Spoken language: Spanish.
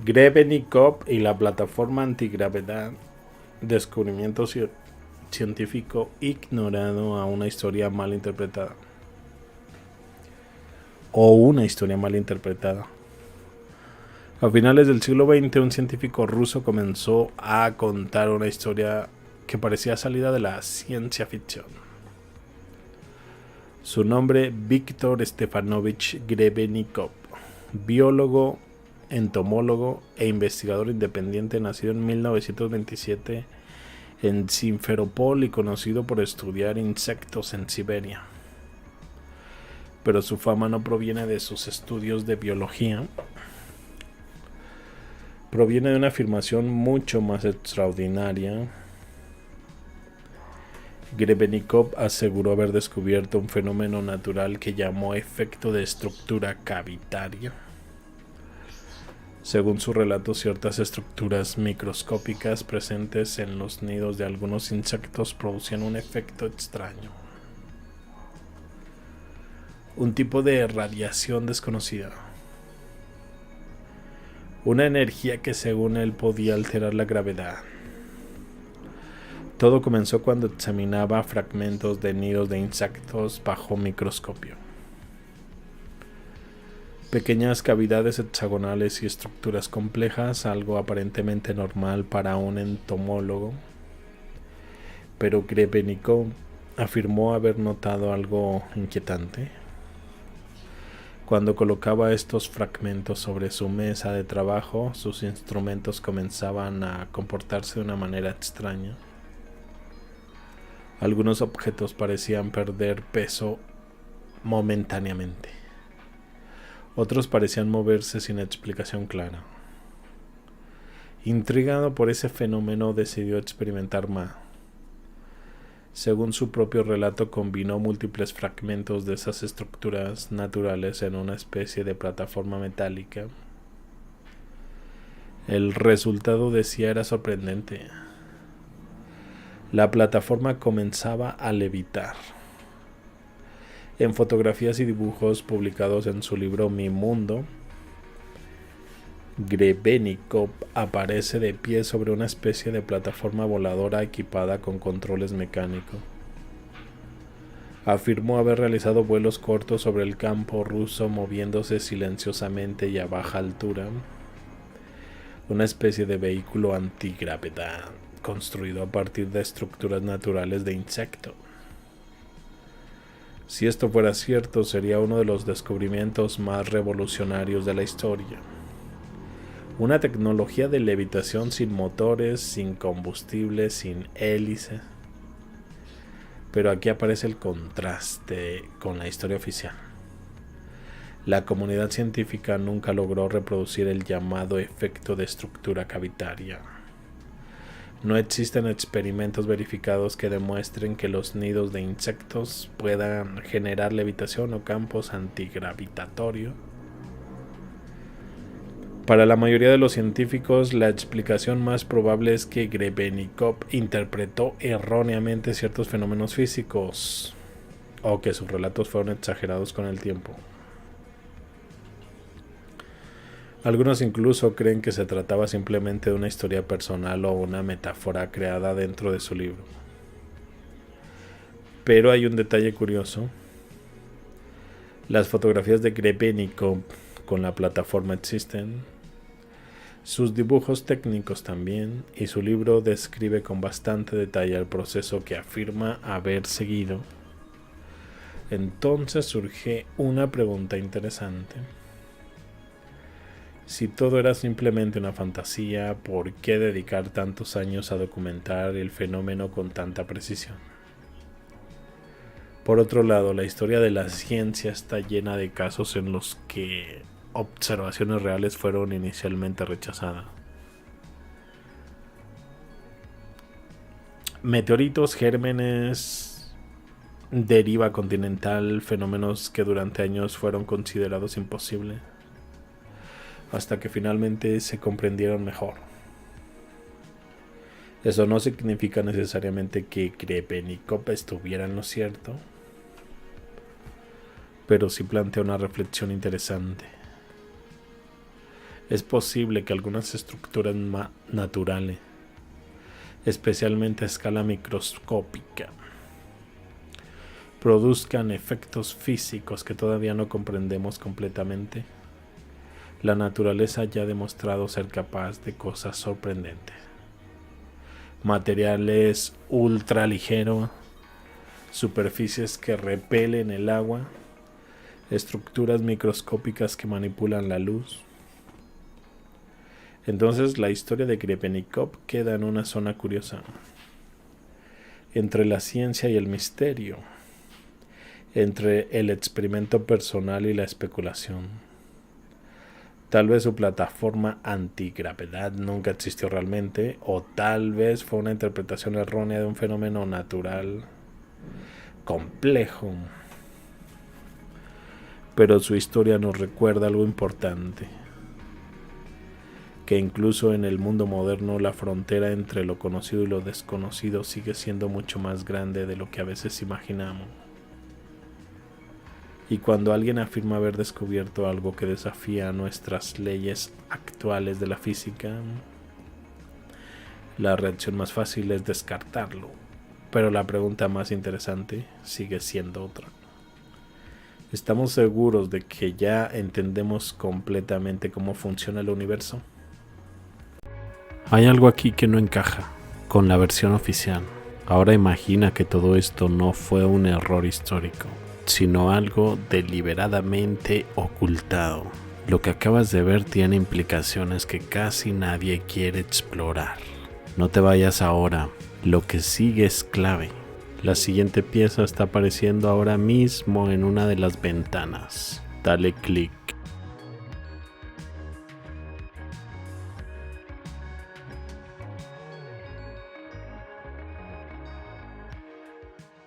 Grebenikov y la plataforma antigravedad, descubrimiento científico ignorado a una historia mal interpretada. O una historia mal interpretada. A finales del siglo XX, un científico ruso comenzó a contar una historia que parecía salida de la ciencia ficción. Su nombre, Víktor Stefanovich Grebenikov, biólogo, entomólogo e investigador independiente, nacido en 1927 en Simferopol y conocido por estudiar insectos en Siberia. Pero su fama no proviene de sus estudios de biología, proviene de una afirmación mucho más extraordinaria. Grebenikov aseguró haber descubierto un fenómeno natural que llamó efecto de estructura cavitaria. Según su relato, ciertas estructuras microscópicas presentes en los nidos de algunos insectos producían un efecto extraño. Un tipo de radiación desconocida. Una energía que según él podía alterar la gravedad. Todo comenzó cuando examinaba fragmentos de nidos de insectos bajo microscopio. Pequeñas cavidades hexagonales y estructuras complejas, algo aparentemente normal para un entomólogo. Pero Grebenikov afirmó haber notado algo inquietante. Cuando colocaba estos fragmentos sobre su mesa de trabajo, sus instrumentos comenzaban a comportarse de una manera extraña. Algunos objetos parecían perder peso momentáneamente. Otros parecían moverse sin explicación clara. Intrigado por ese fenómeno, decidió experimentar más. Según su propio relato, combinó múltiples fragmentos de esas estructuras naturales en una especie de plataforma metálica. El resultado, decía, era sorprendente. La plataforma comenzaba a levitar. En fotografías y dibujos publicados en su libro Mi Mundo, Grebenikov aparece de pie sobre una especie de plataforma voladora equipada con controles mecánicos. Afirmó haber realizado vuelos cortos sobre el campo ruso, moviéndose silenciosamente y a baja altura. Una especie de vehículo antigravedad, construido a partir de estructuras naturales de insecto. Si esto fuera cierto, sería uno de los descubrimientos más revolucionarios de la historia. Una tecnología de levitación sin motores, sin combustible, sin hélice. Pero aquí aparece el contraste con la historia oficial. La comunidad científica nunca logró reproducir el llamado efecto de estructura cavitaria. No existen experimentos verificados que demuestren que los nidos de insectos puedan generar levitación o campos antigravitatorios. Para la mayoría de los científicos, la explicación más probable es que Grebenikov interpretó erróneamente ciertos fenómenos físicos o que sus relatos fueron exagerados con el tiempo. Algunos incluso creen que se trataba simplemente de una historia personal o una metáfora creada dentro de su libro. Pero hay un detalle curioso. Las fotografías de Grebenikov con la plataforma existen, sus dibujos técnicos también, y su libro describe con bastante detalle el proceso que afirma haber seguido. Entonces surge una pregunta interesante. Si todo era simplemente una fantasía, ¿por qué dedicar tantos años a documentar el fenómeno con tanta precisión? Por otro lado, la historia de la ciencia está llena de casos en los que observaciones reales fueron inicialmente rechazadas. Meteoritos, gérmenes, deriva continental, fenómenos que durante años fueron considerados imposibles, hasta que finalmente se comprendieron mejor. Eso no significa necesariamente que Grebenikov estuviera en lo cierto, pero sí plantea una reflexión interesante. Es posible que algunas estructuras naturales, especialmente a escala microscópica, produzcan efectos físicos que todavía no comprendemos completamente. La naturaleza ya ha demostrado ser capaz de cosas sorprendentes. Materiales ultra ligeros, superficies que repelen el agua, estructuras microscópicas que manipulan la luz. Entonces la historia de Grebennikov queda en una zona curiosa, entre la ciencia y el misterio, entre el experimento personal y la especulación. Tal vez su plataforma antigravedad nunca existió realmente, o tal vez fue una interpretación errónea de un fenómeno natural complejo. Pero su historia nos recuerda algo importante, que incluso en el mundo moderno la frontera entre lo conocido y lo desconocido sigue siendo mucho más grande de lo que a veces imaginamos. Y cuando alguien afirma haber descubierto algo que desafía nuestras leyes actuales de la física, la reacción más fácil es descartarlo. Pero la pregunta más interesante sigue siendo otra. ¿Estamos seguros de que ya entendemos completamente cómo funciona el universo? Hay algo aquí que no encaja con la versión oficial. Ahora imagina que todo esto no fue un error histórico, sino algo deliberadamente ocultado. Lo que acabas de ver tiene implicaciones que casi nadie quiere explorar. No te vayas ahora, lo que sigue es clave. La siguiente pieza está apareciendo ahora mismo en una de las ventanas. Dale clic.